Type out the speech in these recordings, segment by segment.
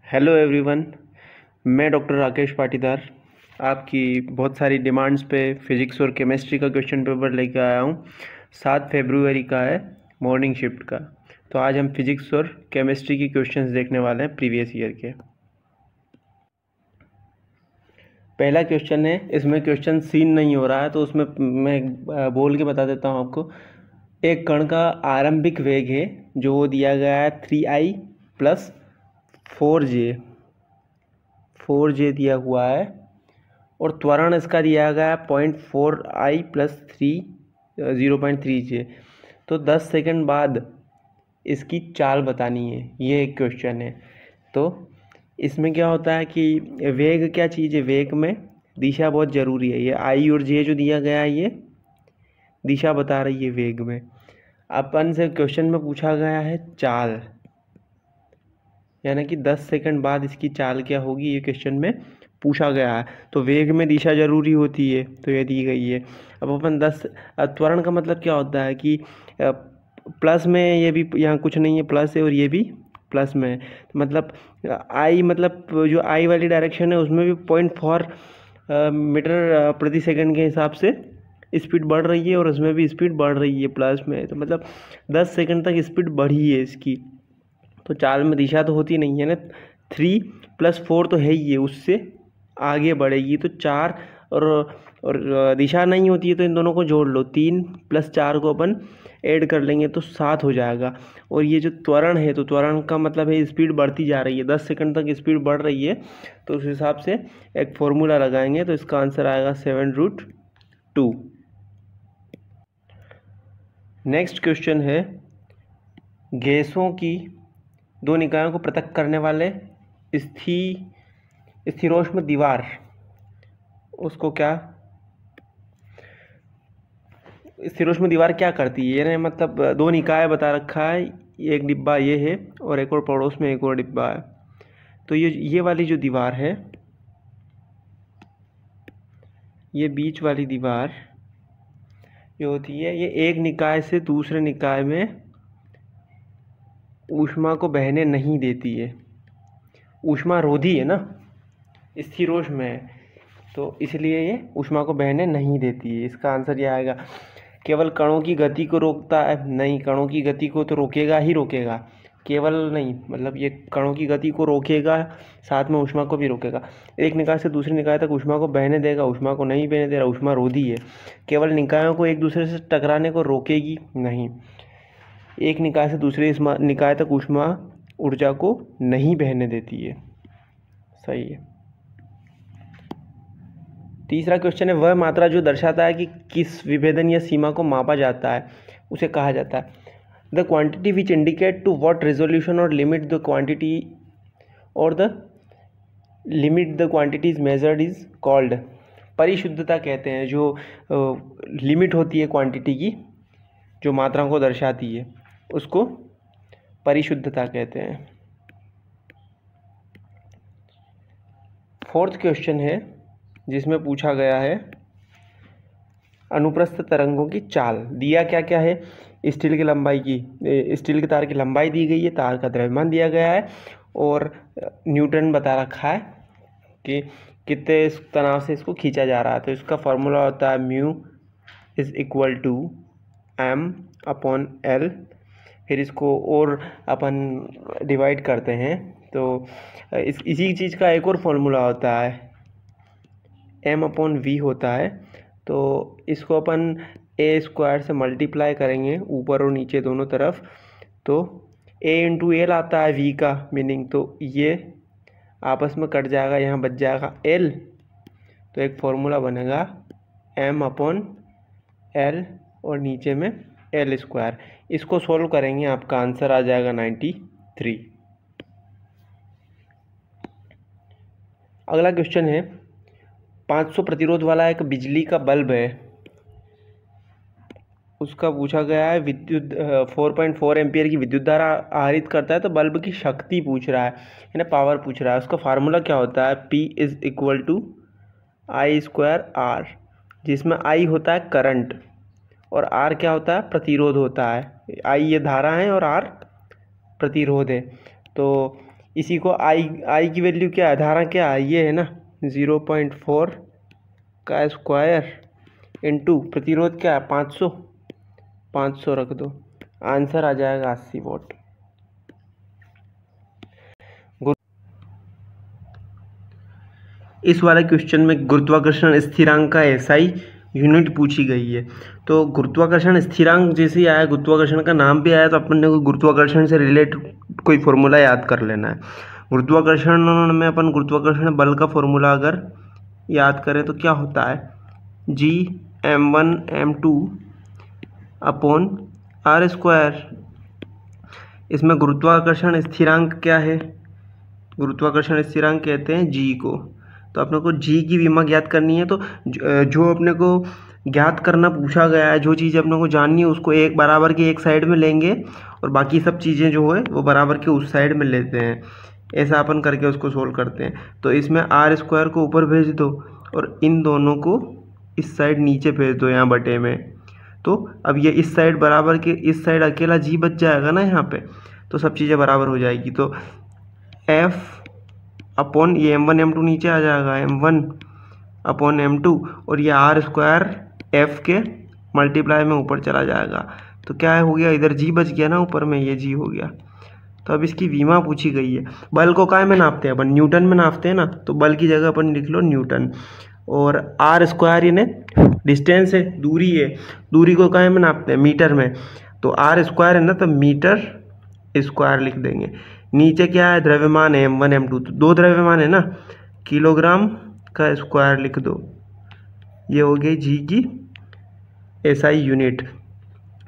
Hello everyone. मैं doctor Rakesh Patidar आपकी बहुत सारी डिमांड्स पे फिज़िक्स और केमिस्ट्री का क्वेश्चन पेपर लेकर आया हूँ। 7 फरवरी का है, मॉर्निंग शिफ्ट का। तो आज हम फिज़िक्स और केमिस्ट्री की क्वेश्चंस देखने वाले हैं प्रीवियस ईयर के। पहला क्वेश्चन है, इसमें क्वेश्चन सीन नहीं हो रहा है तो उसमें मैं बोल के बता देता हूँ आपको। एक कण का आरंभिक वेग है जो दिया गया है 3i प्लस 4j दिया हुआ है, और त्वरण इसका दिया गया है 0.4i प्लस 0.3j। तो 10 सेकंड बाद इसकी चाल बतानी है, ये एक क्वेश्चन है। तो इसमें क्या होता है कि वेग क्या चीज़ है, वेग में दिशा बहुत ज़रूरी है। ये आई और जे जो दिया गया है ये दिशा बता रही है वेग में। अपन से क्वेश्चन में पूछा गया है चाल, यानी कि 10 सेकंड बाद इसकी चाल क्या होगी, ये क्वेश्चन में पूछा गया है। तो वेग में दिशा जरूरी होती है, तो ये दी गई है। अब अपन 10 त्वरण का मतलब क्या होता है कि प्लस में, ये भी यहाँ कुछ नहीं है, प्लस है और ये भी प्लस में है। तो मतलब आई, मतलब जो आई वाली डायरेक्शन है उसमें भी 0.4 मीटर प्रति सेकंड के हिसाब से स्पीड बढ़ रही है, और उसमें भी स्पीड बढ़ रही है प्लस में। तो मतलब 10 सेकंड तक स्पीड बढ़ी है इसकी। तो चाल में दिशा तो होती नहीं है ना, 3 + 4 तो है ही है, उससे आगे बढ़ेगी। तो 4 और दिशा नहीं होती है तो इन दोनों को जोड़ लो, 3 + 4 को अपन ऐड कर लेंगे तो 7 हो जाएगा। और ये जो त्वरण है, तो त्वरण का मतलब है स्पीड बढ़ती जा रही है, 10 सेकंड तक स्पीड बढ़ रही है। तो उस हिसाब से एक फॉर्मूला लगाएंगे, तो इसका आंसर आएगा 7√2। नेक्स्ट क्वेश्चन है, गैसों की दो निकायों को पृथक करने वाले स्थिरोष्म दीवार, उसको क्या, स्थिरोष्म दीवार क्या करती है, यानी मतलब दो निकाय बता रखा है, एक डिब्बा ये है और एक और पड़ोस में एक और डिब्बा है। तो ये वाली जो दीवार है, ये बीच वाली दीवार जो होती है, ये एक निकाय से दूसरे निकाय में ऊष्मा को बहने नहीं देती है। ऊष्मा रोधी है ना, स्थिरोष्म है, तो इसलिए ये ऊष्मा को बहने नहीं देती है। इसका आंसर ये आएगा। केवल कणों की गति को रोकता है, नहीं, कणों की गति को तो रोकेगा ही रोकेगा, केवल नहीं, मतलब ये कणों की गति को रोकेगा, साथ में ऊष्मा को भी रोकेगा। एक निकाय से दूसरे निकाय तक ऊष्मा को बहने देगा, ऊष्मा को नहीं बहने दे रहा, ऊष्मा रोधी है। केवल निकायों को एक दूसरे से टकराने को रोकेगी नहीं, एक निकाय से दूसरे निकाय तक ऊष्मा ऊर्जा को नहीं बहने देती है। सही है। तीसरा क्वेश्चन है, वह मात्रा जो दर्शाता है कि किस विभेदन या सीमा को मापा जाता है उसे कहा जाता है। The quantity which indicate to what resolution or limit the quantity or the limit the quantity is measured is called. परिशुद्धता कहते हैं, जो लिमिट होती है क्वांटिटी की, जो मात्रा को दर्शाती है, उसको परिशुद्धता कहते हैं। फोर्थ क्वेश्चन है, जिसमें पूछा गया है अनुप्रस्थ तरंगों की चाल। दिया क्या क्या है, स्टील की लंबाई की, स्टील के तार की लंबाई दी गई है, तार का द्रव्यमान दिया गया है, और न्यूटन बता रखा है कि कितने तनाव से इसको खींचा जा रहा है। तो इसका फॉर्मूला होता है μ = m/L। फिर इसको और अपन डिवाइड करते हैं, तो इसी चीज़ का एक और फॉर्मूला होता है, m/v होता है। तो इसको अपन a² से मल्टीप्लाई करेंगे ऊपर और नीचे दोनों तरफ, तो a × L आता है v का मीनिंग, तो ये आपस में कट जाएगा, यहाँ बच जाएगा L। तो एक फॉर्मूला बनेगा m/L और नीचे में L²। इसको सॉल्व करेंगे, आपका आंसर आ जाएगा 93। अगला क्वेश्चन है, 500 प्रतिरोध वाला एक बिजली का बल्ब है, उसका पूछा गया है विद्युत 4.4 एम्पियर की विद्युत धारा आहरित करता है। तो बल्ब की शक्ति पूछ रहा है, यानी पावर पूछ रहा है। उसका फार्मूला क्या होता है, P = I²R, जिसमें I होता है करंट और R क्या होता है, प्रतिरोध होता है। I ये धारा है और R प्रतिरोध है। तो इसी को आई की वैल्यू क्या है, धारा क्या है, ये है ना 0.4 का स्क्वायर इंटू प्रतिरोध क्या है 500 रख दो, आंसर आ जाएगा 80 वॉट। इस वाले क्वेश्चन में गुरुत्वाकर्षण स्थिरांक का एसआई यूनिट पूछी गई है। तो गुरुत्वाकर्षण स्थिरांक जैसे ही आया, गुरुत्वाकर्षण का नाम भी आया, तो अपन ने गुरुत्वाकर्षण से रिलेट कोई फॉर्मूला याद कर लेना है। गुरुत्वाकर्षण में अपन गुरुत्वाकर्षण बल का फॉर्मूला अगर याद करें तो क्या होता है, G(m1m2) अपॉन r स्क्वायर। इसमें गुरुत्वाकर्षण स्थिरांक क्या है, गुरुत्वाकर्षण स्थिरांक कहते हैं G को। तो अपने को G की विमा ज्ञात करनी है। तो जो अपने को ज्ञात करना पूछा गया है, जो चीज़ अपने को जाननी है, उसको एक बराबर की एक साइड में लेंगे और बाकी सब चीज़ें जो है वो बराबर के उस साइड में लेते हैं। ऐसा अपन करके उसको सोल्व करते हैं। तो इसमें r स्क्वायर को ऊपर भेज दो और इन दोनों को इस साइड नीचे भेज दो यहाँ बटे में। तो अब ये इस साइड बराबर के इस साइड अकेला G बच जाएगा ना यहाँ पे, तो सब चीज़ें बराबर हो जाएगी। तो F अपॉन ये m1 m2 नीचे आ जाएगा, m1 अपॉन m2, और ये r स्क्वायर f के मल्टीप्लाई में ऊपर चला जाएगा। तो क्या हो गया, इधर G बच गया ना, ऊपर में ये G हो गया। तो अब इसकी विमा पूछी गई है। बल को काय में नापते हैं अपन, न्यूटन में नापते हैं ना, तो बल की जगह अपन लिख लो न्यूटन। और r स्क्वायर यानी डिस्टेंस है, दूरी है, दूरी को काय में नापते हैं, मीटर में। तो r स्क्वायर है ना, तो मीटर स्क्वायर लिख देंगे। नीचे क्या है, द्रव्यमान है m1 m2, तो दो द्रव्यमान है ना, किलोग्राम का स्क्वायर लिख दो। ये हो गई G की SI यूनिट।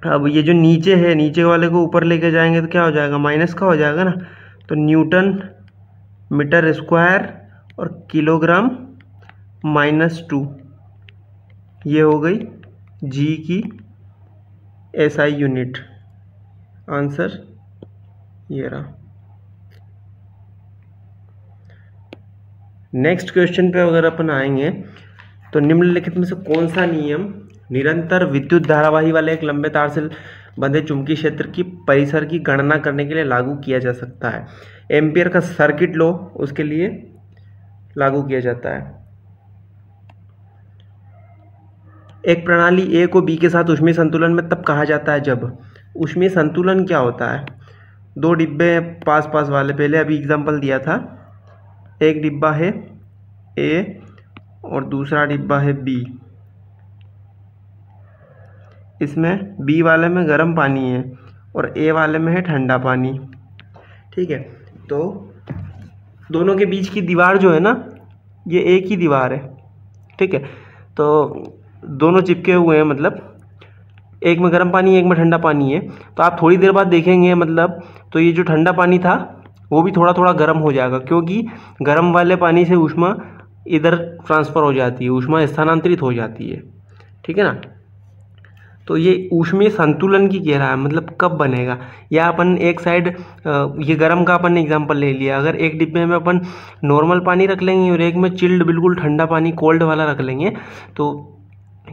अब ये जो नीचे है, नीचे वाले को ऊपर लेके जाएंगे तो क्या हो जाएगा, माइनस का हो जाएगा ना। तो न्यूटन मीटर स्क्वायर और किलोग्राम -2, ये हो गई G की SI यूनिट। आंसर ये रहा। नेक्स्ट क्वेश्चन पे अगर अपन आएंगे तो निम्नलिखित में से कौन सा नियम निरंतर विद्युत धारावाही वाले एक लंबे तार से बंधे चुंबकीय क्षेत्र की परिसर की गणना करने के लिए लागू किया जा सकता है। एम्पियर का सर्किट लॉ उसके लिए लागू किया जाता है। एक प्रणाली ए को बी के साथ ऊष्मीय संतुलन में तब कहा जाता है जब, ऊष्मीय संतुलन क्या होता है, दो डिब्बे पास पास वाले, पहले अभी एग्जांपल दिया था, एक डिब्बा है ए और दूसरा डिब्बा है बी। इसमें बी वाले में गर्म पानी है और ए वाले में है ठंडा पानी, ठीक है। तो दोनों के बीच की दीवार जो है ना, ये एक ही दीवार है, ठीक है। तो दोनों चिपके हुए हैं, मतलब एक में गर्म पानी एक में ठंडा पानी है। तो आप थोड़ी देर बाद देखेंगे, मतलब तो ये जो ठंडा पानी था वो भी थोड़ा थोड़ा गर्म हो जाएगा, क्योंकि गर्म वाले पानी से ऊष्मा इधर ट्रांसफ़र हो जाती है, ऊष्मा स्थानांतरित हो जाती है, ठीक है ना। तो ये ऊष्मीय संतुलन की कह रहा है, मतलब कब बनेगा। या अपन एक साइड ये गर्म का अपन ने एग्जांपल ले लिया, अगर एक डिब्बे में अपन नॉर्मल पानी रख लेंगे और एक में चिल्ड बिल्कुल ठंडा पानी कोल्ड वाला रख लेंगे, तो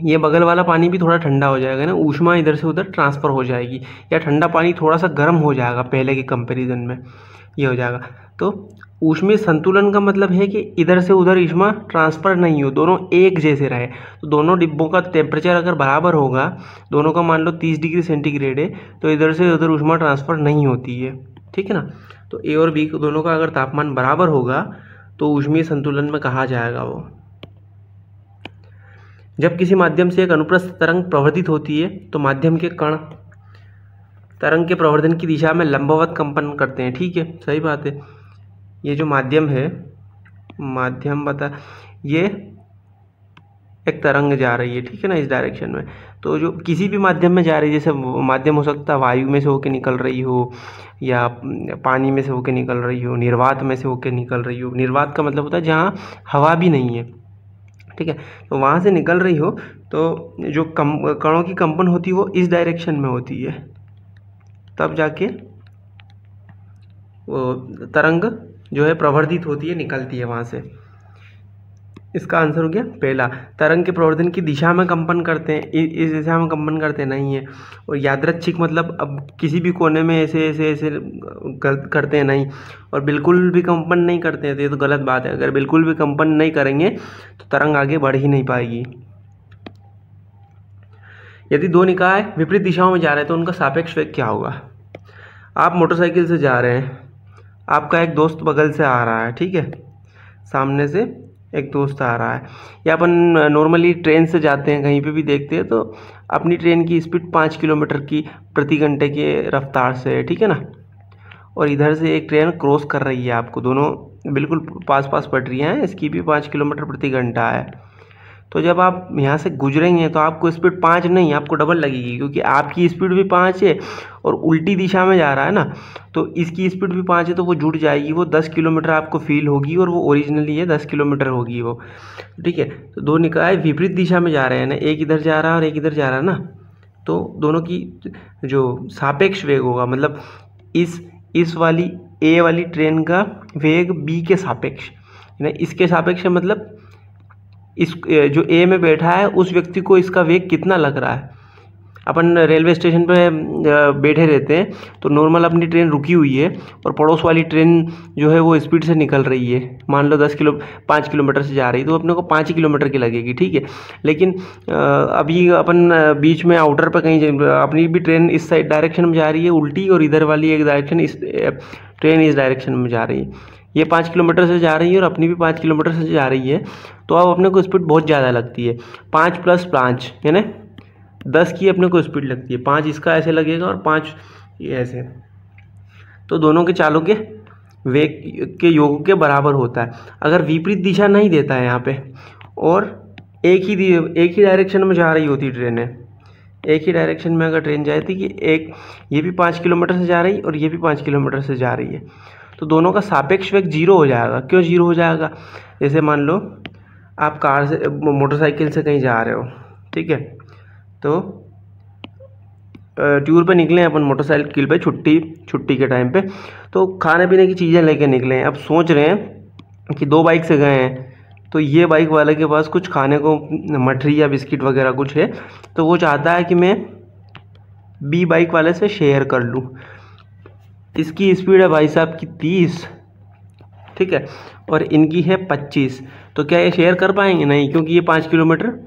ये बगल वाला पानी भी थोड़ा ठंडा हो जाएगा ना, ऊष्मा इधर से उधर ट्रांसफ़र हो जाएगी, या ठंडा पानी थोड़ा सा गर्म हो जाएगा पहले के कंपैरिजन में, ये हो जाएगा। तो ऊष्मीय संतुलन का मतलब है कि इधर से उधर ऊष्मा ट्रांसफ़र नहीं हो, दोनों एक जैसे रहे। तो दोनों डिब्बों का टेम्परेचर अगर बराबर होगा, दोनों का मान लो 30 डिग्री सेंटीग्रेड है, तो इधर से उधर ऊष्मा ट्रांसफ़र नहीं होती है, ठीक है ना। तो ए और बी दोनों का अगर तापमान बराबर होगा तो ऊष्मीय संतुलन में कहा जाएगा वो। जब किसी माध्यम से एक अनुप्रस्थ तरंग प्रवर्धित होती है तो माध्यम के कण तरंग के प्रवर्धन की दिशा में लंबवत कंपन करते हैं, ठीक है, सही बात है। ये जो माध्यम है, माध्यम बता, ये एक तरंग जा रही है, ठीक है ना, इस डायरेक्शन में। तो जो किसी भी माध्यम में जा रही है, जैसे माध्यम हो सकता है वायु में से होकर निकल रही हो, या पानी में से होकर निकल रही हो, निर्वात में से होकर निकल रही हो। निर्वात का मतलब होता है जहाँ हवा भी नहीं है, ठीक है। तो वहाँ से निकल रही हो तो जो कणों की कंपन होती है वो इस डायरेक्शन में होती है, तब जाके वो तरंग जो है प्रवर्धित होती है, निकलती है वहाँ से। इसका आंसर हो गया पहला। तरंग के प्रवर्धन की दिशा में कंपन करते हैं, इस दिशा में कंपन करते नहीं है। और यादृच्छिक मतलब अब किसी भी कोने में ऐसे ऐसे ऐसे करते हैं नहीं। और बिल्कुल भी कंपन नहीं करते हैं, तो ये तो गलत बात है। अगर बिल्कुल भी कंपन नहीं करेंगे तो तरंग आगे बढ़ ही नहीं पाएगी। यदि दो निकाय विपरीत दिशाओं में जा रहे हैं तो उनका सापेक्ष वेग क्या होगा। आप मोटरसाइकिल से जा रहे हैं, आपका एक दोस्त बगल से आ रहा है, ठीक है, सामने से एक दोस्त आ रहा है। या अपन नॉर्मली ट्रेन से जाते हैं, कहीं पे भी देखते हैं तो अपनी ट्रेन की स्पीड 5 किलोमीटर की प्रति घंटे के रफ्तार से है, ठीक है ना। और इधर से एक ट्रेन क्रॉस कर रही है आपको, दोनों बिल्कुल पास पास पटरियाँ हैं, इसकी भी 5 किलोमीटर प्रति घंटा है। तो जब आप यहाँ से गुजरेंगे तो आपको स्पीड 5 नहीं, आपको डबल लगेगी, क्योंकि आपकी स्पीड भी 5 है और उल्टी दिशा में जा रहा है ना, तो इसकी स्पीड भी 5 है, तो वो जुड़ जाएगी। वो 10 किलोमीटर आपको फील होगी और वो ओरिजिनली है 10 किलोमीटर होगी वो, ठीक है। तो दो निकाय विपरीत दिशा में जा रहे हैं ना, एक इधर जा रहा है और एक इधर जा रहा है ना, तो दोनों की जो सापेक्ष वेग होगा, मतलब इस वाली ए वाली ट्रेन का वेग बी के सापेक्ष, इसके सापेक्ष मतलब इस जो ए में बैठा है उस व्यक्ति को इसका वेग कितना लग रहा है। अपन रेलवे स्टेशन पे बैठे रहते हैं तो नॉर्मल अपनी ट्रेन रुकी हुई है और पड़ोस वाली ट्रेन जो है वो स्पीड से निकल रही है, मान लो 5 किलोमीटर से जा रही है, तो अपने को 5 किलोमीटर की लगेगी, ठीक है। लेकिन अभी अपन बीच में आउटर पे कहीं अपनी भी ट्रेन इस साइड डायरेक्शन में जा रही है उल्टी, और इधर वाली एक डायरेक्शन इस ट्रेन इस डायरेक्शन में जा रही है। ये 5 किलोमीटर से जा रही है और अपनी भी 5 किलोमीटर से जा रही है, तो अब अपने को स्पीड बहुत ज़्यादा लगती है। 5 + 5 यानी 10 की अपने को स्पीड लगती है। 5 इसका ऐसे लगेगा और 5 ये ऐसे, तो दोनों के चालों के वेग के योग के बराबर होता है। अगर विपरीत दिशा नहीं देता है यहाँ पे और एक ही डायरेक्शन में जा रही होती ट्रेनें, एक ही डायरेक्शन में अगर ट्रेन जाती कि एक ये भी 5 किलोमीटर से जा रही और ये भी 5 किलोमीटर से जा रही है, तो दोनों का सापेक्ष वेग 0 हो जाएगा। क्यों 0 हो जाएगा? जैसे मान लो आप कार से मोटरसाइकिल से कहीं जा रहे हो, ठीक है, तो टूर पे निकले अपन मोटरसाइकिल पे छुट्टी के टाइम पे, तो खाने पीने की चीज़ें लेके निकले हैं। अब सोच रहे हैं कि 2 बाइक से गए हैं, तो ये बाइक वाले के पास कुछ खाने को मठरी या बिस्किट वगैरह कुछ है, तो वो चाहता है कि मैं बी बाइक वाले से शेयर कर लूँ। इसकी स्पीड है भाई साहब की 30, ठीक है, और इनकी है 25, तो क्या ये शेयर कर पाएंगे? नहीं, क्योंकि ये 5 किलोमीटर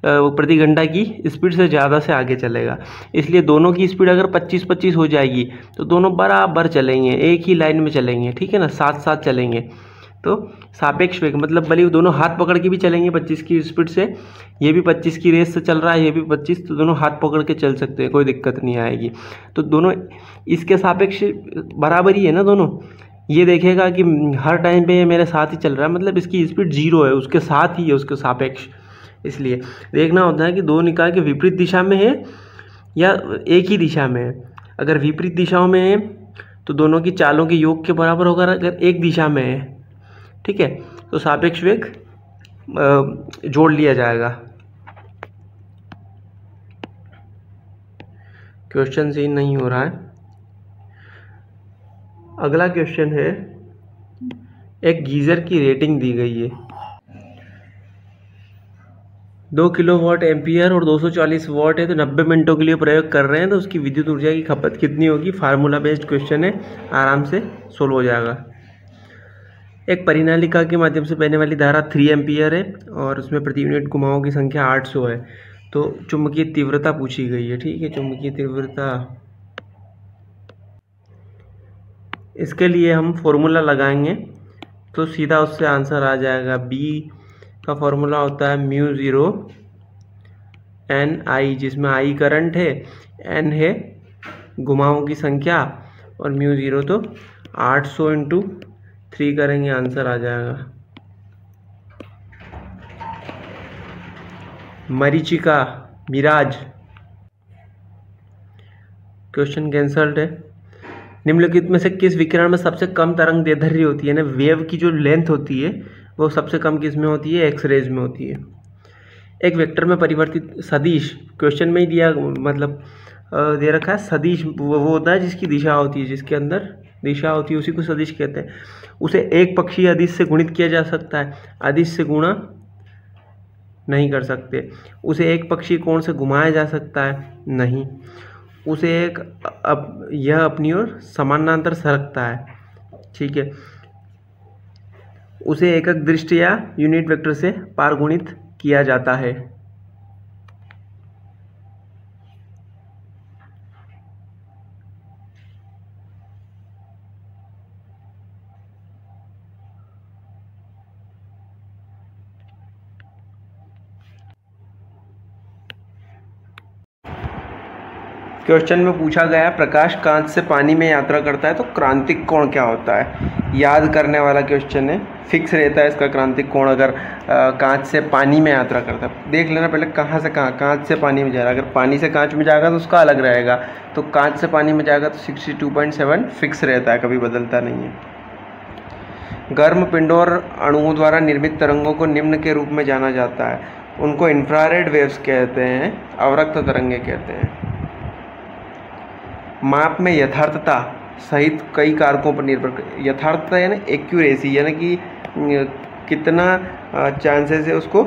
प्रति घंटा की स्पीड से ज़्यादा से आगे चलेगा। इसलिए दोनों की स्पीड अगर 25-25 हो जाएगी तो दोनों बराबर चलेंगे, एक ही लाइन में चलेंगे, ठीक है ना, साथ साथ चलेंगे। तो सापेक्ष वेग मतलब भले दोनों हाथ पकड़ के भी चलेंगे 25 की स्पीड से, ये भी 25 की रेस से चल रहा है, ये भी 25, तो दोनों हाथ पकड़ के चल सकते हैं, कोई दिक्कत नहीं आएगी। तो दोनों इसके सापेक्ष बराबर ही है ना दोनों। ये देखेगा कि हर टाइम पे ये मेरे साथ ही चल रहा है, मतलब इसकी स्पीड 0 है, उसके साथ ही है, उसके सापेक्ष। इसलिए देखना होता है कि दो निकाय के विपरीत दिशा में है या एक ही दिशा में है। अगर विपरीत दिशाओं में है तो दोनों की चालों के योग के बराबर होगा। अगर एक दिशा में है, ठीक है, तो सापेक्ष वेग जोड़ लिया जाएगा। क्वेश्चन सही नहीं हो रहा है। अगला क्वेश्चन है, एक गीजर की रेटिंग दी गई है 2 किलोवाट एम्पियर और 240 वाट है, तो 90 मिनटों के लिए प्रयोग कर रहे हैं, तो उसकी विद्युत ऊर्जा की खपत कितनी होगी? फार्मूला बेस्ड क्वेश्चन है, आराम से सोल्व हो जाएगा। एक परिनालिका के माध्यम से बहने वाली धारा 3 एम्पियर है और उसमें प्रति यूनिट घुमावों की संख्या 800 है। तो चुंबकीय तीव्रता पूछी गई है, ठीक है, चुंबकीय तीव्रता। इसके लिए हम फॉर्मूला लगाएंगे तो सीधा उससे आंसर आ जाएगा। बी का फॉर्मूला होता है μ0 Ni, जिसमें I करंट है, N है घुमावों की संख्या और μ0 तो 800 × 3 करेंगे, आंसर आ जाएगा। मरीचिका, मिराज। क्वेश्चन कैंसल्ड है। निम्नलिखित में से किस विकिरण में सबसे कम तरंग दैर्ध्य होती है? ना वेव की जो लेंथ होती है वो सबसे कम किस में होती है? एक्स रेज में होती है। एक वेक्टर में परिवर्तित सदिश, क्वेश्चन में ही दिया, मतलब दे रखा है सदिश, वो होता है जिसकी दिशा होती है, जिसके अंदर दिशा होती है, उसी को सदिश कहते हैं। उसे एक पक्षीय अदिश से गुणित किया जा सकता है। अदिश से गुणा नहीं कर सकते। उसे एक पक्षी कोण से घुमाया जा सकता है? नहीं। उसे यह अपनी ओर समानांतर सरकता है, ठीक है। उसे एकक दृष्टि या यूनिट वेक्टर से पारगुणित किया जाता है। क्वेश्चन में पूछा गया प्रकाश कांच से पानी में यात्रा करता है तो क्रांतिक कोण क्या होता है। याद करने वाला क्वेश्चन है, फिक्स रहता है इसका क्रांतिक कोण अगर कांच से पानी में यात्रा करता है। देख लेना पहले कहाँ से कहाँ, कांच से पानी में जा रहा है। अगर पानी से कांच में जाएगा तो उसका अलग रहेगा, तो कांच से पानी में जाएगा तो 62.7 फिक्स रहता है, कभी बदलता नहीं है। गर्म पिंडों और अणुओं द्वारा निर्मित तरंगों को निम्न के रूप में जाना जाता है। उनको इंफ्रारेड वेव्स कहते हैं, अवरक्त तरंगे कहते हैं। माप में यथार्थता सहित कई कारकों पर निर्भर यथार्थता यानी एक्यूरेसी, यानी कि कितना चांसेस है उसको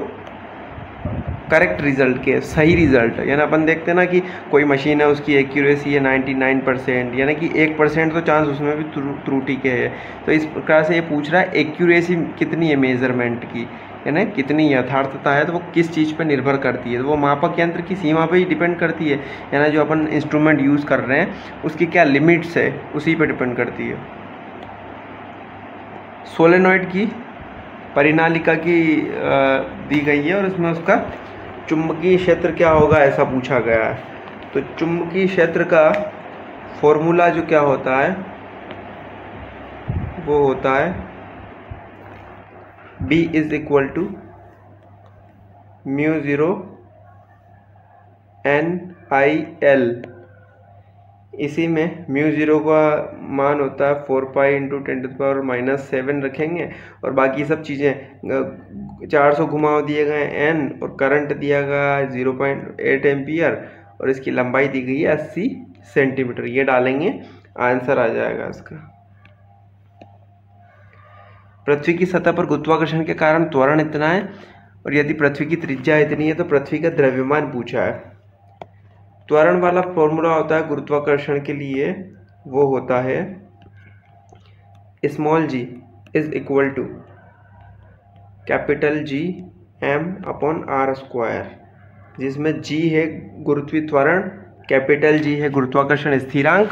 करेक्ट रिजल्ट के, सही रिजल्ट। यानी अपन देखते हैं ना कि कोई मशीन है उसकी एक्यूरेसी है 99%, यानी कि 1% तो चांस उसमें भी त्रुटि के है। तो इस प्रकार से ये पूछ रहा है एक्यूरेसी कितनी है मेजरमेंट की, यानी कितनी यथार्थता है, तो वो किस चीज़ पर निर्भर करती है। तो वो मापक यंत्र की सीमा पर ही डिपेंड करती है, यानी जो अपन इंस्ट्रूमेंट यूज़ कर रहे हैं उसकी क्या लिमिट्स है उसी पर डिपेंड करती है। सोलेनॉइड की परिनालिका की दी गई है और इसमें उसका चुंबकीय क्षेत्र क्या होगा ऐसा पूछा गया है। तो चुंबकीय क्षेत्र का फॉर्मूला जो क्या होता है वो होता है B is equal to μ0 NIL। इसी में μ0 का मान होता है 4 पाई इंटू 10⁻⁻7 रखेंगे, और बाकी सब चीज़ें 400 घुमाव दिए गए n, और करंट दिया गया 0.8 एम्पियर, और इसकी लंबाई दी गई है 80 सेंटीमीटर। ये डालेंगे, आंसर आ जाएगा इसका। पृथ्वी की सतह पर गुरुत्वाकर्षण के कारण त्वरण इतना है, और यदि पृथ्वी की त्रिज्या इतनी है तो पृथ्वी का द्रव्यमान पूछा है। त्वरण वाला फॉर्मूला होता है गुरुत्वाकर्षण के लिए, वो होता है small g is equal to capital G m/r², जिसमें g है गुरुत्वीय त्वरण, कैपिटल G है गुरुत्वाकर्षण स्थिरांक,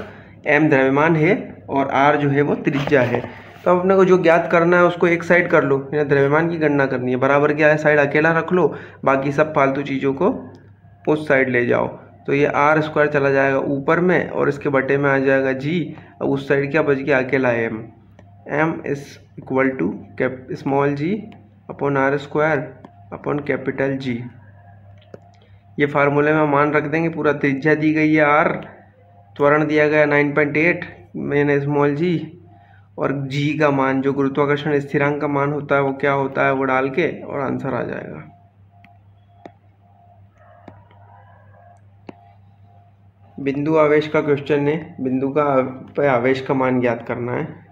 m द्रव्यमान है, और r जो है वो त्रिज्या है। तो अपने को जो ज्ञात करना है उसको एक साइड कर लो, यानी द्रव्यमान की गणना करनी है। बराबर क्या साइड अकेला रख लो, बाकी सब फालतू चीज़ों को उस साइड ले जाओ। तो ये r² चला जाएगा ऊपर में, और इसके बटे में आ जाएगा g, और उस साइड क्या बच गया अकेला m is equal to small g/r² upon capital G। ये फार्मूले में मान रख देंगे, पूरा त्रिज्या दी गई है r, त्वरण दिया गया 9.8 मैंने स्मॉल g, और g का मान जो गुरुत्वाकर्षण स्थिरांक का मान होता है वो क्या होता है वो डाल के, और आंसर आ जाएगा। बिंदु आवेश का क्वेश्चन है, बिंदु का पे आवेश का मान ज्ञात करना है।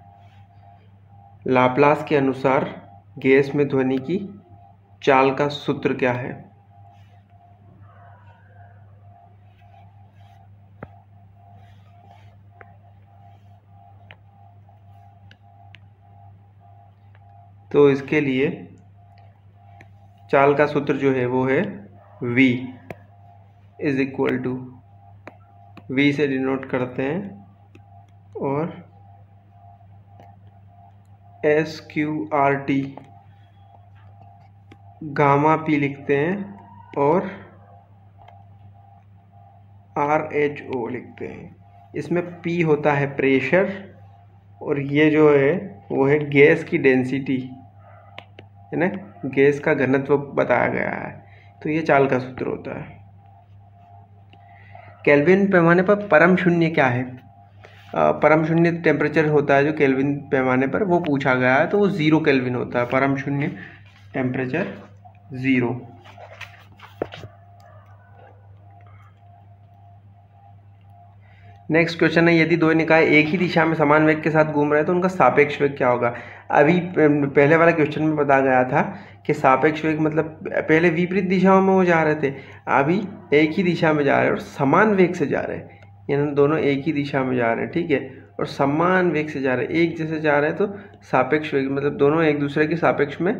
लाप्लास के अनुसार गैस में ध्वनि की चाल का सूत्र क्या है? तो इसके लिए चाल का सूत्र जो है वो है V is equal to, V से डिनोट करते हैं, और SQRT गामा P लिखते हैं, और RH0 लिखते हैं। इसमें P होता है प्रेशर, और ये जो है वो है गैस की डेंसिटी, है ना, गैस का घनत्व बताया गया है। तो ये चाल का सूत्र होता है। केल्विन पैमाने पर परम शून्य क्या है? परम शून्य टेम्परेचर होता है जो केल्विन पैमाने पर, वो पूछा गया है, तो वो 0 केल्विन होता है। परम शून्य टेम्परेचर 0। नेक्स्ट क्वेश्चन है, यदि दो निकाय एक ही दिशा में समान वेग के साथ घूम रहे हैं तो उनका सापेक्ष वेग क्या होगा। अभी पहले वाला क्वेश्चन में बताया गया था कि सापेक्ष वेग मतलब पहले विपरीत दिशाओं में वो जा रहे थे, अभी एक ही दिशा में जा रहे हैं और समान वेग से जा रहे हैं, यानी दोनों एक ही दिशा में जा रहे हैं, ठीक है, और समान वेग से जा रहे हैं, एक जैसे जा रहे हैं, तो सापेक्ष वेग मतलब दोनों एक दूसरे के सापेक्ष में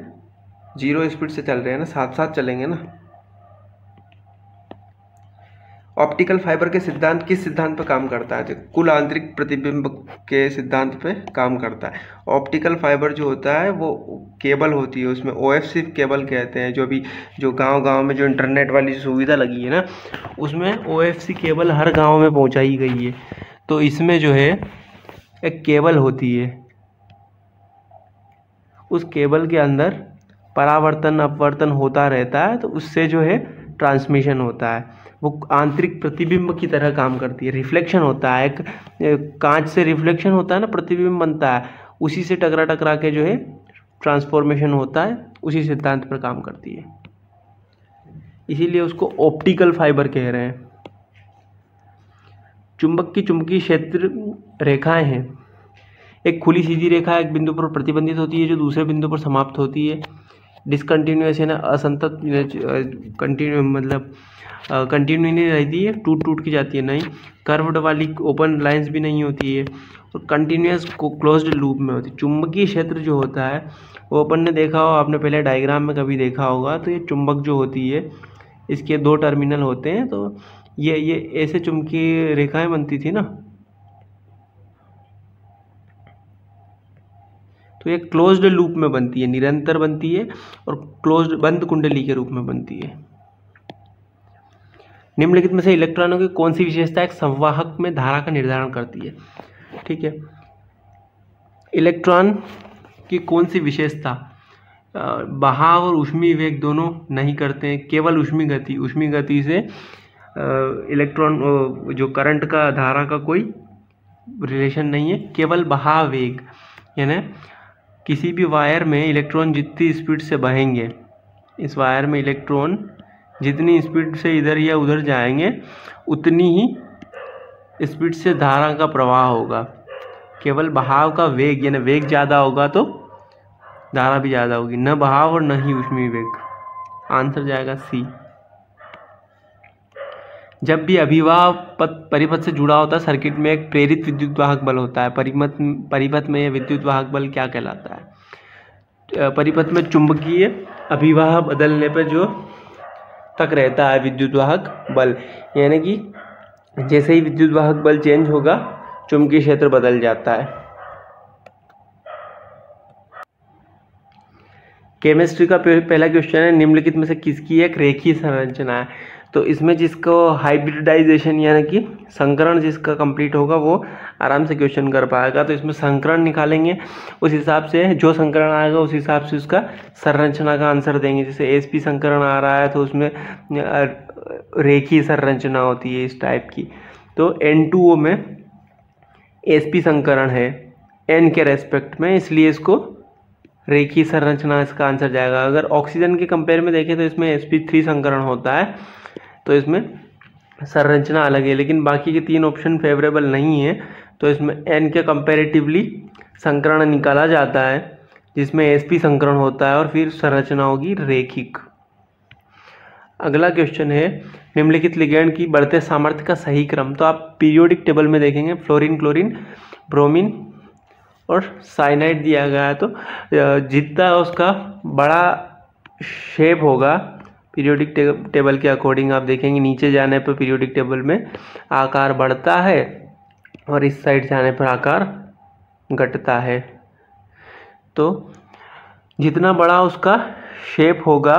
0 स्पीड से चल रहे हैं ना, साथ साथ चलेंगे ना। ऑप्टिकल फाइबर के सिद्धांत किस सिद्धांत पर काम करता है, तो कुल आंतरिक प्रतिबिंब के सिद्धांत पे काम करता है। ऑप्टिकल फाइबर जो होता है वो केबल होती है, उसमें OFC केबल कहते हैं, जो गांव में जो इंटरनेट वाली सुविधा लगी है ना, उसमें OFC केबल हर गांव में पहुंचाई गई है। तो इसमें जो है एक केबल होती है, उस केबल के अंदर परावर्तन अपवर्तन होता रहता है, तो उससे जो है ट्रांसमिशन होता है, वो आंतरिक प्रतिबिंब की तरह काम करती है। रिफ्लेक्शन होता है, एक कांच से रिफ्लेक्शन होता है ना, प्रतिबिंब बनता है, उसी से टकरा के जो है ट्रांसफॉर्मेशन होता है, उसी सिद्धांत पर काम करती है, इसीलिए उसको ऑप्टिकल फाइबर कह रहे हैं। चुंबक की चुंबकीय क्षेत्र रेखाएं हैं, एक खुली सीधी रेखा एक बिंदु पर प्रतिबंधित होती है जो दूसरे बिंदु पर समाप्त होती है। डिसकंटिन्यूअस है ना, असंतत कंटिन्यू नहीं रहती है, टूट के जाती है, नहीं कर्व्ड वाली ओपन लाइंस भी नहीं होती है, और कंटिन्यूअस क्लोज्ड लूप में होती है। चुंबकीय क्षेत्र जो होता है वो अपन ने देखा हो, आपने पहले डायग्राम में कभी देखा होगा, तो ये चुंबक जो होती है इसके 2 टर्मिनल होते हैं, तो ये ऐसे चुंबकीय रेखाएं बनती थी ना, तो ये क्लोज्ड लूप में बनती है, निरंतर बनती है और क्लोज्ड बंद कुंडली के रूप में बनती है। निम्नलिखित में से इलेक्ट्रॉनों की कौन सी विशेषता एक संवाहक में धारा का निर्धारण करती है, ठीक है। इलेक्ट्रॉन की कौन सी विशेषता बहाव और ऊष्मीय वेग दोनों नहीं करते हैं, केवल ऊष्मीय गति से इलेक्ट्रॉन जो करंट का धारा का कोई रिलेशन नहीं है, केवल बहाव वेग, यानी किसी भी वायर में इलेक्ट्रॉन जितनी स्पीड से बहेंगे, इस वायर में इलेक्ट्रॉन जितनी स्पीड से इधर या उधर जाएंगे उतनी ही स्पीड से धारा का प्रवाह होगा। केवल बहाव का वेग, यानी वेग ज़्यादा होगा तो धारा भी ज़्यादा होगी, न बहाव और न ही ऊष्मीय वेग। आंसर जाएगा सी। जब भी अभिवाह परिपथ से जुड़ा होता है सर्किट में एक प्रेरित विद्युत वाहक बल होता है, परिपथ में यह विद्युत वाहक बल क्या कहलाता है। परिपथ में चुंबकीय अभिवाह बदलने पर जो तक रहता है विद्युत वाहक बल, यानी कि जैसे ही विद्युत वाहक बल चेंज होगा चुंबकीय क्षेत्र बदल जाता है। केमिस्ट्री का पहला क्वेश्चन है, निम्नलिखित में से किसकी एक रेखीय संरचना है। तो इसमें जिसको हाइब्रिडाइजेशन यानी कि संकरण जिसका कंप्लीट होगा वो आराम से क्वेश्चन कर पाएगा। तो इसमें संकरण निकालेंगे, उस हिसाब से जो संकरण आएगा उस हिसाब से उसका संरचना का आंसर देंगे। जैसे sp संकरण आ रहा है तो उसमें रेखीय संरचना होती है इस टाइप की। तो N2O में sp संकरण है n के रेस्पेक्ट में, इसलिए इसको रेखीय संरचना इसका आंसर जाएगा। अगर ऑक्सीजन के कंपेयर में देखें तो इसमें sp3 संकरण होता है, तो इसमें संरचना अलग है, लेकिन बाकी के 3 ऑप्शन फेवरेबल नहीं है, तो इसमें n के कंपैरेटिवली संकरण निकाला जाता है जिसमें sp संकरण होता है और फिर संरचना होगी रेखिक। अगला क्वेश्चन है, निम्नलिखित लिगेंड की बढ़ते सामर्थ्य का सही क्रम। तो आप पीरियोडिक टेबल में देखेंगे फ्लोरीन, क्लोरीन, ब्रोमीन और साइनाइड दिया गया है, तो जितना उसका बड़ा शेप होगा पीरियोडिक टेबल के अकॉर्डिंग आप देखेंगे, नीचे जाने पर पीरियोडिक टेबल में आकार बढ़ता है और इस साइड जाने पर आकार घटता है। तो जितना बड़ा उसका शेप होगा,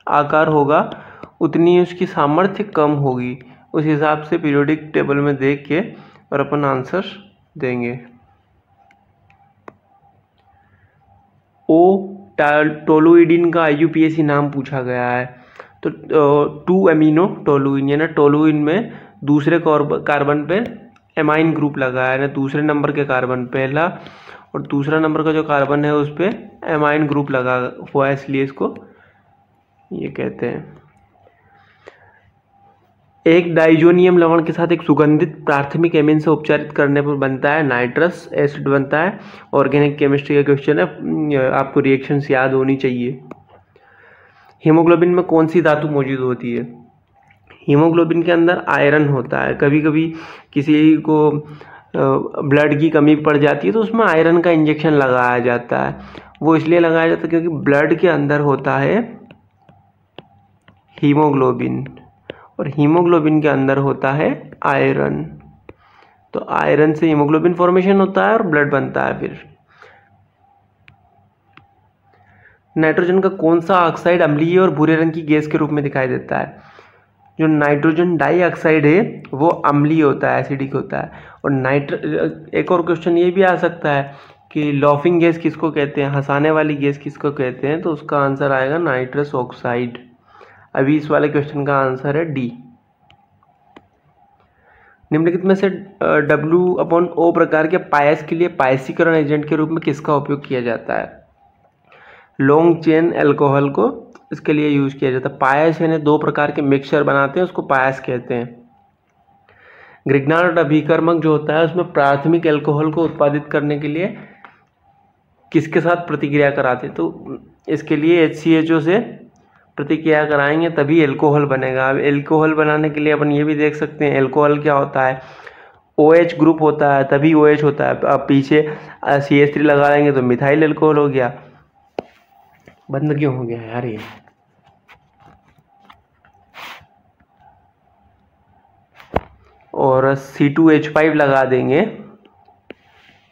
आकार होगा, उतनी उसकी सामर्थ्य कम होगी। उस हिसाब से पीरियोडिक टेबल में देख के और अपन आंसर देंगे। टोलुइडिन का IUPAC नाम पूछा गया है। तो 2-अमीनो टोलुइन, यानी टोलुइन में दूसरे कार्बन पे एमाइन ग्रुप लगा है, यानी दूसरे नंबर के कार्बन, पहला और दूसरा नंबर का जो कार्बन है उस पर एमाइन ग्रुप लगा हुआ है, इसलिए इसको ये कहते हैं। एक डाइजोनियम लवण के साथ एक सुगंधित प्राथमिक एमीन से उपचारित करने पर बनता है नाइट्रस एसिड बनता है। ऑर्गेनिक केमिस्ट्री का क्वेश्चन है, आपको रिएक्शंस याद होनी चाहिए। हीमोग्लोबिन में कौन सी धातु मौजूद होती है? हीमोग्लोबिन के अंदर आयरन होता है। कभी कभी किसी को ब्लड की कमी पड़ जाती है तो उसमें आयरन का इंजेक्शन लगाया जाता है। वो इसलिए लगाया जाता है क्योंकि ब्लड के अंदर होता है हीमोग्लोबिन और हीमोग्लोबिन के अंदर होता है आयरन। तो आयरन से हीमोग्लोबिन फॉर्मेशन होता है और ब्लड बनता है। फिर नाइट्रोजन का कौन सा ऑक्साइड अम्लीय और भूरे रंग की गैस के रूप में दिखाई देता है? जो नाइट्रोजन डाइऑक्साइड है वो अम्लीय होता है, एसिडिक होता है। और एक और क्वेश्चन ये भी आ सकता है कि लॉफिंग गैस किसको कहते हैं, हंसाने वाली गैस किसको कहते हैं? तो उसका आंसर आएगा नाइट्रस ऑक्साइड। अभी इस वाले क्वेश्चन का आंसर है डी। निम्नलिखित में से W/O प्रकार के पायस के लिए पायसीकरण एजेंट के रूप में किसका उपयोग किया जाता है? लॉन्ग चेन अल्कोहल को इसके लिए यूज किया जाता है। पायस यानी 2 प्रकार के मिक्सचर बनाते हैं, उसको पायस कहते हैं। ग्रिग्नार्ड अभिकर्मक जो होता है उसमें प्राथमिक अल्कोहल को उत्पादित करने के लिए किसके साथ प्रतिक्रिया कराते हैं? तो इसके लिए HCHO से प्रतिक्रिया कराएंगे तभी अल्कोहल बनेगा। अब अल्कोहल बनाने के लिए अपन ये भी देख सकते हैं अल्कोहल क्या होता है, OH ग्रुप होता है तभी OH होता है। अब पीछे CH3 लगा लेंगे तो मिथाइल अल्कोहल हो गया। बंद क्यों हो गया यार ये? और C2H5 लगा देंगे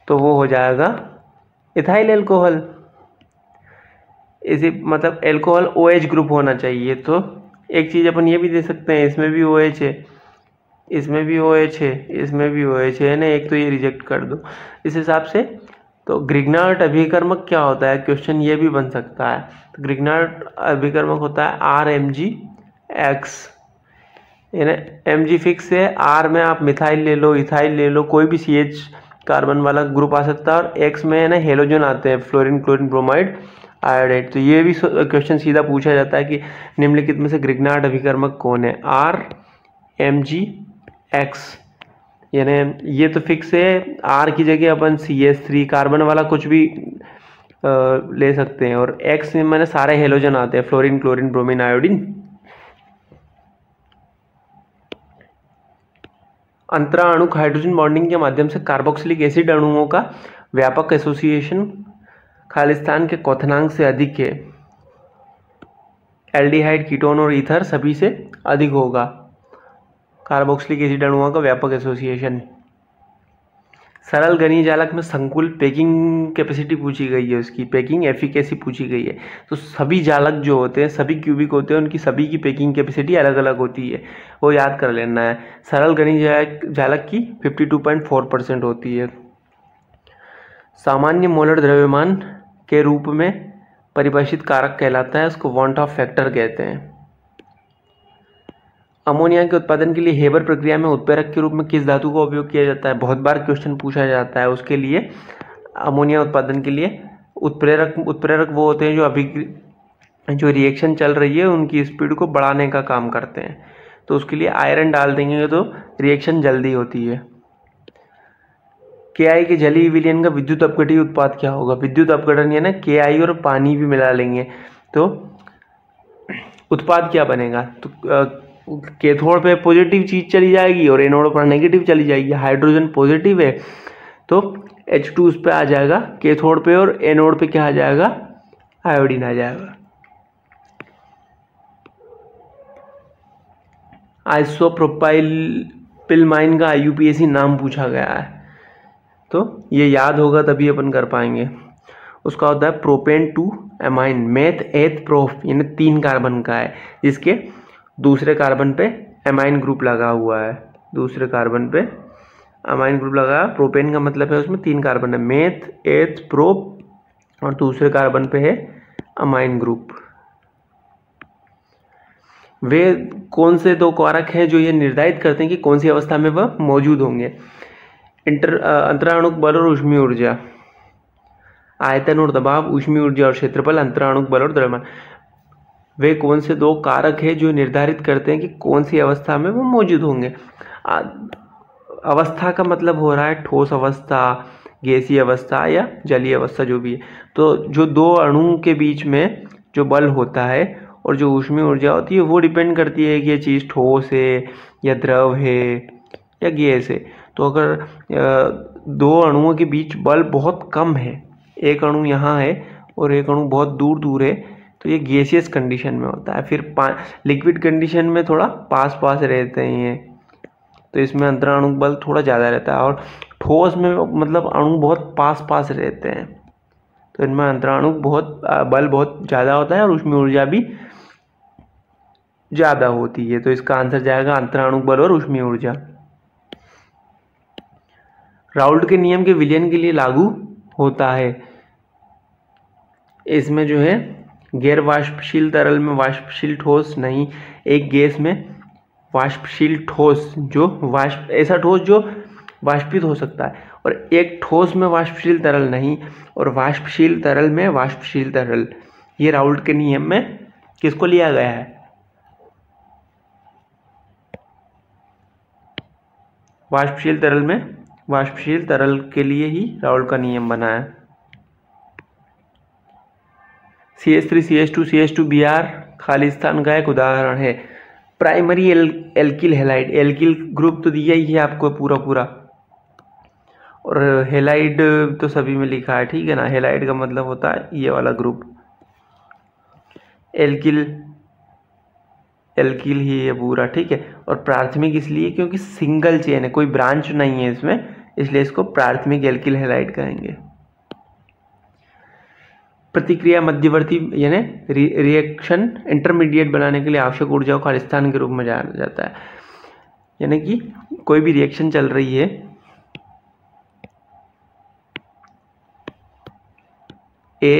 तो वो हो जाएगा इथाइल अल्कोहल। इसी मतलब अल्कोहल OH ग्रुप होना चाहिए। तो एक चीज़ अपन ये भी दे सकते हैं, इसमें भी OH है, इसमें भी OH है, इसमें भी OH है ना, एक तो ये रिजेक्ट कर दो इस हिसाब से। तो ग्रिग्नार्ड अभिकर्मक क्या होता है, क्वेश्चन ये भी बन सकता है। तो ग्रिग्नार्ड अभिकर्मक होता है RMgX, यानी Mg फिक्स है, R में आप मिथाइल ले लो, इथाइल ले लो, कोई भी CH कार्बन वाला ग्रुप आ सकता है। और X में है ना हेलोजन आते हैं, फ्लोरीन क्लोरीन ब्रोमाइड आयोडाइड। तो ये भी क्वेश्चन सीधा पूछा जाता है कि निम्नलिखित में से ग्रिग्नार्ड अभिकर्मक कौन है? RMgX, यानी ये तो फिक्स है। R की जगह अपन CH3 कार्बन वाला कुछ भी ले सकते हैं। और X में मैंने सारे हेलोजन आते हैं, फ्लोरीन क्लोरीन ब्रोमीन आयोडीन। अंतराणुक हाइड्रोजन बॉन्डिंग के माध्यम से कार्बोक्सिलिक एसिड अणुओं का व्यापक एसोसिएशन खालिस्तान के क्वथनांक से अधिक है। एल्डिहाइड, कीटोन और ईथर सभी से अधिक होगा कार्बोक्सिलिक एसिड अणुओं का व्यापक एसोसिएशन। सरल गणीय जालक में संकुल पैकिंग कैपेसिटी पूछी गई है, उसकी पैकिंग एफिकेसी पूछी गई है। तो सभी जालक जो होते हैं, सभी क्यूबिक होते हैं, उनकी सभी की पैकिंग कैपेसिटी अलग अलग होती है, वो याद कर लेना है। सरल गणीय जालक की 52.4% होती है। सामान्य मोलर द्रव्यमान के रूप में परिभाषित कारक कहलाता है, उसको वांट ऑफ फैक्टर कहते हैं। अमोनिया के उत्पादन के लिए हेबर प्रक्रिया में उत्प्रेरक के रूप में किस धातु का उपयोग किया जाता है? बहुत बार क्वेश्चन पूछा जाता है। उसके लिए अमोनिया उत्पादन के लिए उत्प्रेरक वो होते हैं जो रिएक्शन चल रही है उनकी स्पीड को बढ़ाने का काम करते हैं। तो उसके लिए आयरन डाल देंगे तो रिएक्शन जल्दी होती है। KI के जलीय विलयन का विद्युत अपघटनीय उत्पाद क्या होगा? विद्युत अपघटन यानी KI और पानी भी मिला लेंगे तो उत्पाद क्या बनेगा? तो कैथोड पे पॉजिटिव चीज चली जाएगी और एनोड पर नेगेटिव चली जाएगी। हाइड्रोजन पॉजिटिव है तो H2 उस पे आ जाएगा कैथोड पे, और एनोड पे क्या आ जाएगा? आयोडीन आ जाएगा। आइसोप्रोपाइलमाइन का IUPAC नाम पूछा गया है, तो ये याद होगा तभी अपन कर पाएंगे। उसका होता है propane two amine meth eth prop, यानी 3 कार्बन का है, जिसके दूसरे कार्बन पे एमाइन ग्रुप लगा हुआ है। दूसरे कार्बन पे अमाइन ग्रुप लगा, प्रोपेन का मतलब है उसमें 3 कार्बन है, मेथ एथ प्रोप, और दूसरे कार्बन पे है अमाइन ग्रुप। वे कौन से 2 कारक हैं जो ये निर्धारित करते हैं कि कौन सी अवस्था में वह मौजूद होंगे? अंतराणुक बल और ऊष्मीय ऊर्जा। आयतन और दबाव, ऊष्मीय ऊर्जा और क्षेत्रफल, अंतराणुक बल और द्रव्यमान। वे कौन से दो कारक हैं जो निर्धारित करते हैं कि कौन सी अवस्था में वो मौजूद होंगे। अवस्था का मतलब हो रहा है ठोस अवस्था, गैसीय अवस्था या जलीय अवस्था, जो भी है। तो जो दो अणुओं के बीच में जो बल होता है और जो ऊष्मीय ऊर्जा होती है वो डिपेंड करती है कि ये चीज़ ठोस है या द्रव है या गैस है। तो अगर दो अणुओं के बीच बल बहुत कम है, एक अणु यहाँ है और एक अणु बहुत दूर दूर है, तो ये गैसियस कंडीशन में होता है। फिर लिक्विड कंडीशन में थोड़ा पास पास रहते हैं, तो इसमें अंतराणु बल थोड़ा ज़्यादा रहता है। और ठोस में मतलब अणु बहुत पास पास रहते हैं, तो इनमें अंतराणु बल बहुत ज़्यादा होता है और उसमें ऊर्जा भी ज़्यादा होती है। तो इसका आंसर जाएगा अंतराणु बल और ऊष्मीय ऊर्जा। राउल्ट के नियम के विलयन के लिए लागू होता है। इसमें जो है गैर वाष्पशील तरल में वाष्पशील ठोस नहीं, एक गैस में वाष्पशील ठोस जो ऐसा ठोस जो वाष्पित हो सकता है, और एक ठोस में वाष्पशील तरल नहीं, और वाष्पशील तरल में वाष्पशील तरल। ये राउल्ट के नियम में किसको लिया गया है? वाष्पशील तरल में वाष्पशील तरल के लिए ही राउल्ट का नियम बना है। CH3 CH2 CH2 Br Khalistan का एक उदाहरण है। Primary alkyl halide, alkyl group तो दिया ही है आपको पूरा पूरा, और हैलाइड तो सभी में लिखा है, ठीक है ना। हैलाइड का मतलब होता है ये वाला ग्रुप, एल्किल ही है पूरा, ठीक है। और प्राथमिक इसलिए क्योंकि सिंगल चेन है, कोई ब्रांच नहीं है इसमें, इसलिए इसको प्राथमिक एल्किल हैलाइड कहेंगे। प्रतिक्रिया मध्यवर्ती यानी रिएक्शन इंटरमीडिएट बनाने के लिए आवश्यक ऊर्जा को खालिस्तान के रूप में जाना जाता है। यानी कि कोई भी रिएक्शन चल रही है, A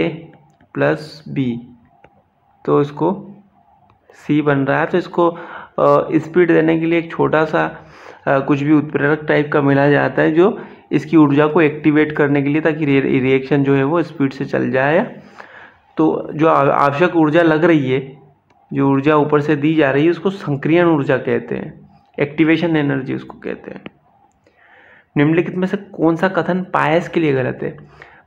प्लस B, तो इसको C बन रहा है, तो इसको स्पीड देने के लिए एक छोटा सा कुछ भी उत्प्रेरक टाइप का मिला जाता है जो इसकी ऊर्जा को एक्टिवेट करने के लिए, ताकि रिएक्शन जो है वो स्पीड से चल जाए। तो जो आवश्यक ऊर्जा लग रही है, जो ऊर्जा ऊपर से दी जा रही है, उसको संक्रियण ऊर्जा कहते हैं, एक्टिवेशन एनर्जी उसको कहते हैं। निम्नलिखित में से कौन सा कथन पायस के लिए गलत है?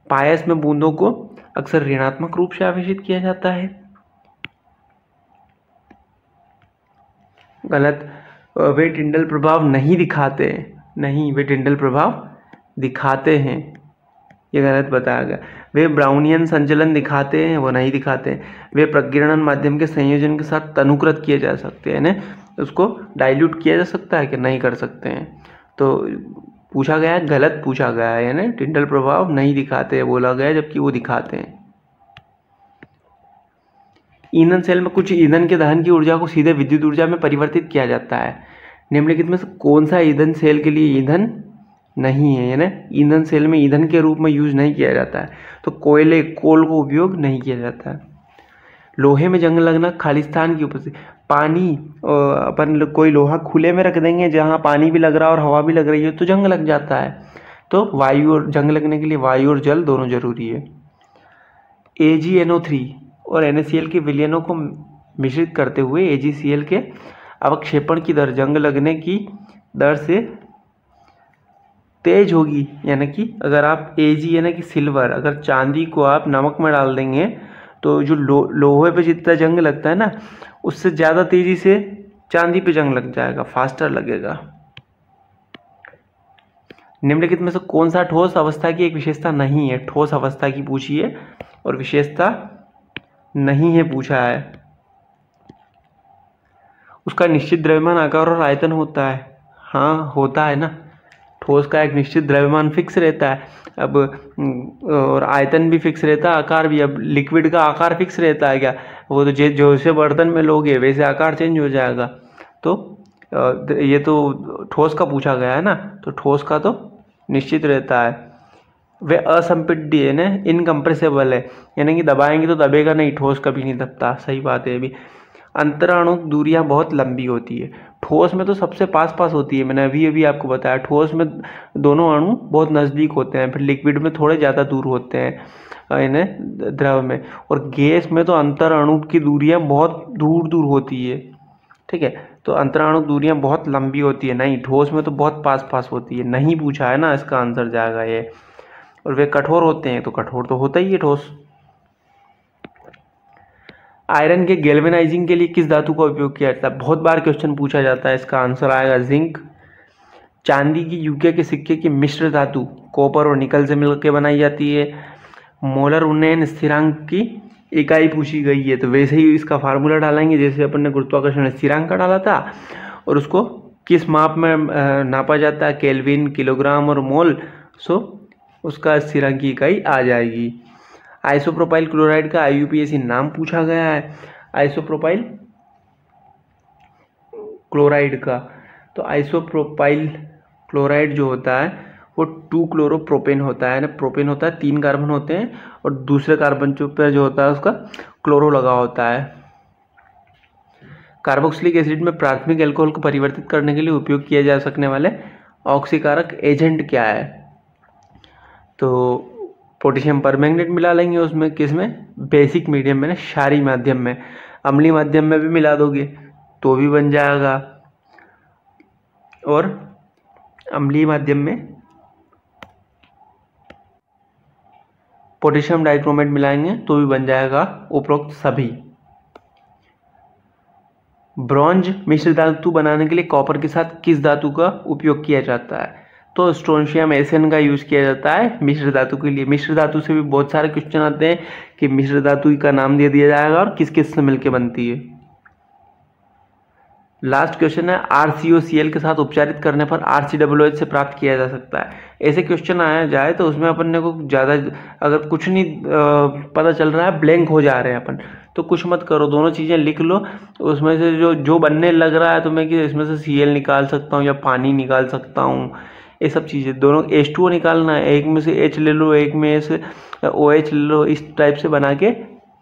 पायस में बूंदों को अक्सर ऋणात्मक रूप से आवेशित किया जाता है। गलत। वे टिंडल प्रभाव नहीं दिखाते हैं, नहीं, वे टिंडल प्रभाव दिखाते हैं, ये गलत बताया गया। वे ब्राउनियन संचलन दिखाते हैं, वो नहीं दिखाते हैं। वे प्रकीर्णन माध्यम के संयोजन के साथ तनुकृत किए जा सकते हैं, उसको डाइल्यूट किया जा सकता है कि नहीं कर सकते हैं। तो पूछा गया है, गलत पूछा गया है, यानी टिंडल प्रभाव नहीं दिखाते हैं बोला गया, जबकि वो दिखाते हैं। ईंधन सेल में कुछ ईंधन के दहन की ऊर्जा को सीधे विद्युत ऊर्जा में परिवर्तित किया जाता है। निम्नलिखित में से कौन सा ईंधन सेल के लिए ईंधन नहीं है, यानी ईंधन सेल में ईंधन के रूप में यूज नहीं किया जाता है? तो कोल को उपयोग नहीं किया जाता है। लोहे में जंग लगना खालिस्तान की उपस्थिति। पानी, अपन कोई लोहा खुले में रख देंगे जहाँ पानी भी लग रहा है और हवा भी लग रही है तो जंग लग जाता है। तो वायु और जंग लगने के लिए वायु और जल दोनों जरूरी है। AgNO3 और NaCl के विलयनों को मिश्रित करते हुए AgCl के अवक्षेपण की दर जंग लगने की दर से तेज होगी। यानी कि अगर आप Ag यानी कि सिल्वर, अगर चांदी को आप नमक में डाल देंगे तो जो लोहे पे जितना जंग लगता है ना, उससे ज़्यादा तेजी से चांदी पे जंग लग जाएगा, फास्टर लगेगा। निम्नलिखित में से कौन सा ठोस अवस्था की एक विशेषता नहीं है? ठोस अवस्था की पूछी है और विशेषता नहीं है पूछा है। उसका निश्चित द्रव्यमान, आकार और आयतन होता है। हाँ, होता है ना। ठोस का एक निश्चित द्रव्यमान फिक्स रहता है, अब और आयतन भी फिक्स रहता है, आकार भी। अब लिक्विड का आकार फिक्स रहता है क्या? वो तो जैसे बर्तन में लोगे वैसे आकार चेंज हो जाएगा। तो ये तो ठोस का पूछा गया है ना, तो ठोस का तो निश्चित रहता है। वे असंपीड्य है ना, इनकम्प्रेसिबल है, यानी कि दबाएंगे तो दबेगा नहीं, ठोस कभी नहीं दबता। सही बात है। अभी अंतराणुक दूरियां बहुत लंबी होती है, ठोस में तो सबसे पास पास होती है। मैंने अभी आपको बताया, ठोस में दोनों अणु बहुत नज़दीक होते हैं, फिर लिक्विड में थोड़े ज़्यादा दूर होते हैं। इन्हें द्रव में। और गैस में तो अंतर अणु की दूरियां बहुत दूर दूर होती है, ठीक है, तो अंतराणु दूरियां बहुत लंबी होती है। नहीं, ठोस में तो बहुत पास पास होती है। नहीं पूछा है ना, इसका आंसर जाएगा ये। और वे कठोर होते हैं, तो कठोर तो होता ही है ठोस। आयरन के गैल्वेनाइजिंग के लिए किस धातु का उपयोग किया जाता है? बहुत बार क्वेश्चन पूछा जाता है, इसका आंसर आएगा जिंक। चांदी की यूके के सिक्के की मिश्र धातु कॉपर और निकल से मिलकर बनाई जाती है। मोलर उन्नयन स्थिरांक की इकाई पूछी गई है, तो वैसे ही इसका फार्मूला डालेंगे जैसे अपन ने गुरुत्वाकर्षण स्थिरांक का डाला था। और उसको किस माप में नापा जाता है? केल्विन, किलोग्राम और मोल। सो उसका स्थिरांक की इकाई आ जाएगी। आइसोप्रोपाइल क्लोराइड का IUPAC नाम पूछा गया है। आइसोप्रोपाइल क्लोराइड का, तो आइसोप्रोपाइल क्लोराइड जो होता है वो 2-क्लोरोप्रोपेन होता है ना। प्रोपेन होता है, 3 कार्बन होते हैं और दूसरे कार्बन पर जो होता है उसका क्लोरो लगा होता है। कार्बोक्सिलिक एसिड में प्राथमिक अल्कोहल को परिवर्तित करने के लिए उपयोग किए जा सकने वाले ऑक्सीकारक एजेंट क्या है? तो पोटेशियम परमैंगनेट मिला लेंगे उसमें, किसमें? बेसिक मीडियम में ना, क्षारीय माध्यम में। अम्लीय माध्यम में भी मिला दोगे तो भी बन जाएगा। और अम्लीय माध्यम में पोटेशियम डाइक्रोमेट मिलाएंगे तो भी बन जाएगा उपरोक्त सभी। ब्रॉन्ज मिश्र धातु बनाने के लिए कॉपर के साथ किस धातु का उपयोग किया जाता है? तो स्ट्रोंशियम एसएन का यूज किया जाता है मिश्र धातु के लिए। मिश्र धातु से भी बहुत सारे क्वेश्चन आते हैं कि मिश्र धातु का नाम दे दिया जाएगा और किस किस से मिलकर बनती है। लास्ट क्वेश्चन है, RCOCl के साथ उपचारित करने पर RCOOH से प्राप्त किया जा सकता है। ऐसे क्वेश्चन आया जाए तो उसमें अपन ने को ज़्यादा, अगर कुछ नहीं पता चल रहा है, ब्लैंक हो जा रहे हैं अपन, तो कुछ मत करो, दोनों चीज़ें लिख लो। उसमें से जो बनने लग रहा है तुम्हें कि इसमें से Cl निकाल सकता हूँ या पानी निकाल सकता हूँ, ये सब चीज़ें दोनों H2O निकालना है, एक में से H ले लो, एक में से OH ले लो, इस टाइप से बना के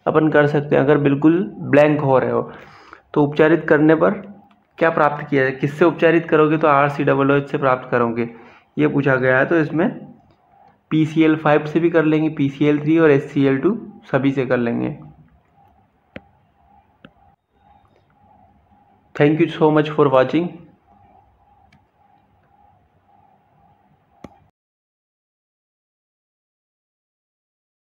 अपन कर सकते हैं। अगर बिल्कुल ब्लैंक हो रहे हो तो उपचारित करने पर क्या प्राप्त किया जाए? किससे उपचारित करोगे? तो RCOOH से प्राप्त करोगे, ये पूछा गया है। तो इसमें PCl5 से भी कर लेंगे, PCl3 और HCl2 सभी से कर लेंगे। Thank you so much for watching.